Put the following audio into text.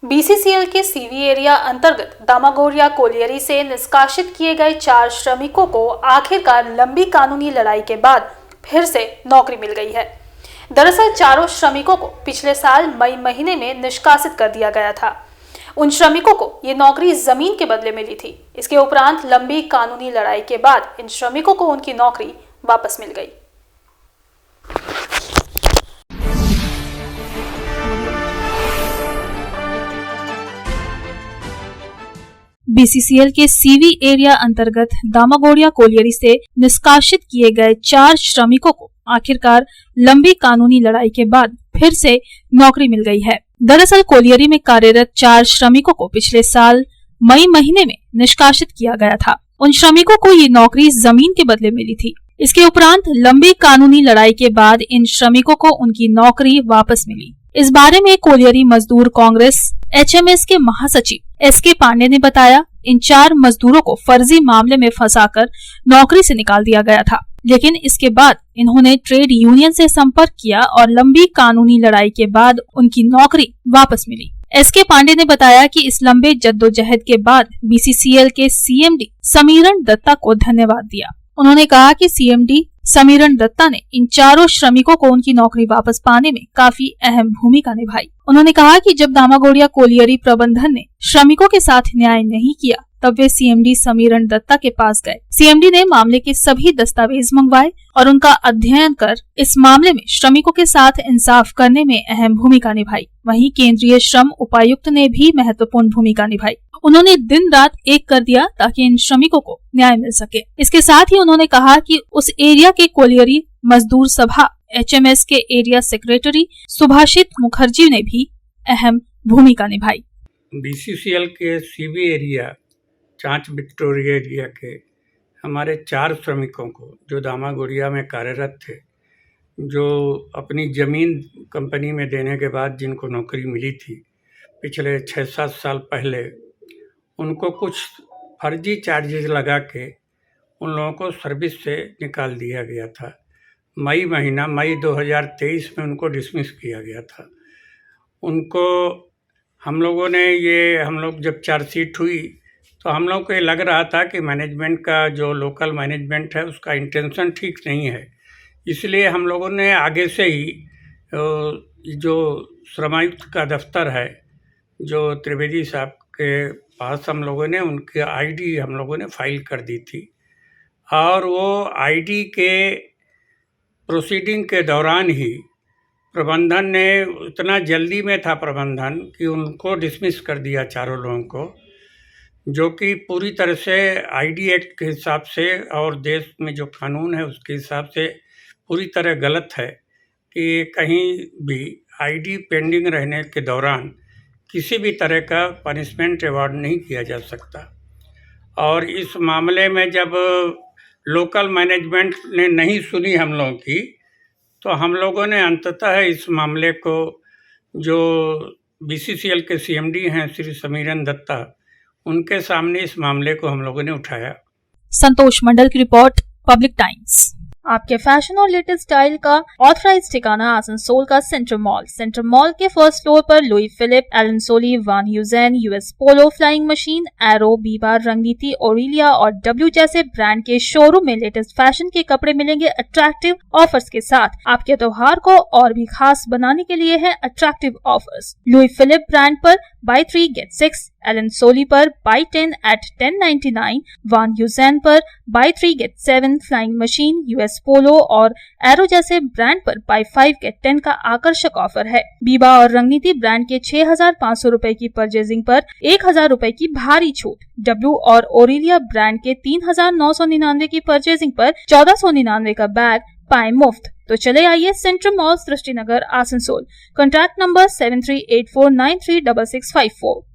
BCCL के CV area अंतर्गत दामागोरिया colliery से निष्कासित किए गए 4 श्रमिकों को आखिरकार लंबी कानूनी लड़ाई के बाद फिर से नौकरी मिल गई है। दरअसल चारों श्रमिकों को पिछले साल मई महीने में निष्कासित कर दिया गया था। उन श्रमिकों को ये नौकरी जमीन के बदले मिली थी। इसके उपरांत लंबी कानूनी लड़ाई के बाद इन श्रमिकों को उनकी नौकरी वापस मिल गई। बीसीसीएल के सीवी एरिया अंतर्गत दामागोरिया कोलियरी से निष्कासित किए गए 4 श्रमिकों को आखिरकार लंबी कानूनी लड़ाई के बाद फिर से नौकरी मिल गई है। दरअसल कोलियरी में कार्यरत 4 श्रमिकों को पिछले साल मई महीने में निष्कासित किया गया था। उन श्रमिकों को ये नौकरी जमीन के बदले मिली थी। इसके उपरांत लंबी कानूनी लड़ाई के बाद इन श्रमिकों को उनकी नौकरी वापस मिली। इस बारे में कोलियरी मजदूर कांग्रेस एचएमएस के महासचिव एसके पांडे ने बताया, इन 4 मजदूरों को फर्जी मामले में फंसाकर नौकरी से निकाल दिया गया था, लेकिन इसके बाद इन्होंने ट्रेड यूनियन से संपर्क किया और लंबी कानूनी लड़ाई के बाद उनकी नौकरी वापस मिली। एसके पांडे ने बताया कि इस लंबे जद्दोजहद के बाद बीसीसीएल के सीएमडी समीरण दत्ता को धन्यवाद दिया। उन्होंने कहा कि सीएमडी समीरण दत्ता ने इन 4 श्रमिकों को उनकी नौकरी वापस पाने में काफी अहम भूमिका निभाई। उन्होंने कहा कि जब दामागोरिया कोलियरी प्रबंधन ने श्रमिकों के साथ न्याय नहीं किया, तब वे सीएमडी समीरण दत्ता के पास गए। सीएमडी ने मामले के सभी दस्तावेज मंगवाए और उनका अध्ययन कर इस मामले में श्रमिकों के साथ इंसाफ करने में अहम भूमिका निभाई। वहीं केंद्रीय श्रम उपायुक्त ने भी महत्वपूर्ण भूमिका निभाई। उन्होंने दिन रात एक कर दिया ताकि इन श्रमिकों को न्याय मिल सके। इसके साथ ही उन्होंने कहा कि उस एरिया के कोलियरी मजदूर सभा एचएमएस के एरिया सेक्रेटरी सुभाषित मुखर्जी ने भी अहम भूमिका निभाई। बीसीसीएल के सीवी एरिया चांच विक्टोरिया एरिया के हमारे 4 श्रमिकों को जो दामागोरिया में कार्यरत थे, जो अपनी ज़मीन कंपनी में देने के बाद जिनको नौकरी मिली थी पिछले 6-7 साल पहले, उनको कुछ फर्जी चार्जेज लगा के उन लोगों को सर्विस से निकाल दिया गया था। मई 2023 में उनको डिसमिस किया गया था। उनको हम लोग जब चार्जशीट हुई तो हम लोग को ये लग रहा था कि मैनेजमेंट का जो लोकल मैनेजमेंट है उसका इंटेंशन ठीक नहीं है। इसलिए हम लोगों ने आगे से ही जो श्रमायुक्त का दफ्तर है, जो त्रिवेदी साहब के पास हम लोगों ने उनकी आईडी हम लोगों ने फाइल कर दी थी और वो आईडी के प्रोसीडिंग के दौरान ही प्रबंधन ने इतना जल्दी में था प्रबंधन कि उनको डिसमिस कर दिया 4 लोगों को, जो कि पूरी तरह से आईडी एक्ट के हिसाब से और देश में जो कानून है उसके हिसाब से पूरी तरह गलत है कि कहीं भी आईडी पेंडिंग रहने के दौरान किसी भी तरह का पनिशमेंट अवार्ड नहीं किया जा सकता। और इस मामले में जब लोकल मैनेजमेंट ने नहीं सुनी हम लोगों की, तो हम लोगों ने अंततः इस मामले को जो बीसीसीएल के सीएमडी हैं श्री समीरण दत्ता, उनके सामने इस मामले को हम लोगों ने उठाया। संतोष मंडल की रिपोर्ट, पब्लिक टाइम्स। आपके फैशन और लेटेस्ट स्टाइल का ऑथराइज्ड ठिकाना आसनसोल का सेंटर मॉल के फर्स्ट फ्लोर पर Louis Philippe, Allen Solly, Van Heusen, US Polo, Flying Machine, Arrow, Biba, Ranganiti, Aurelia और डब्ल्यू जैसे ब्रांड के शोरूम में लेटेस्ट फैशन के कपड़े मिलेंगे अट्रैक्टिव ऑफर्स के साथ। आपके त्योहार को और भी खास बनाने के लिए है attractive offers. Louis Philippe brand पर buy 3 get 6, एलन सोली पर buy 10 at 1099, वान ह्यूजेन पर buy 3 get 7, flying machine, US Polo और एरो जैसे ब्रांड पर buy 5 get 10 का आकर्षक ऑफर है। बीबा और रंगनीति ब्रांड के 6,500 रुपए की परचेजिंग पर 1,000 रुपए की भारी छूट। डब्ल्यू और ओरिलिया ब्रांड के 3,999 की परचेजिंग पर 1,499 का बैग पाए मुफ्त। तो चले आइए Central Mall, Srishti Nagar, Asansol. Contact number 7384936654।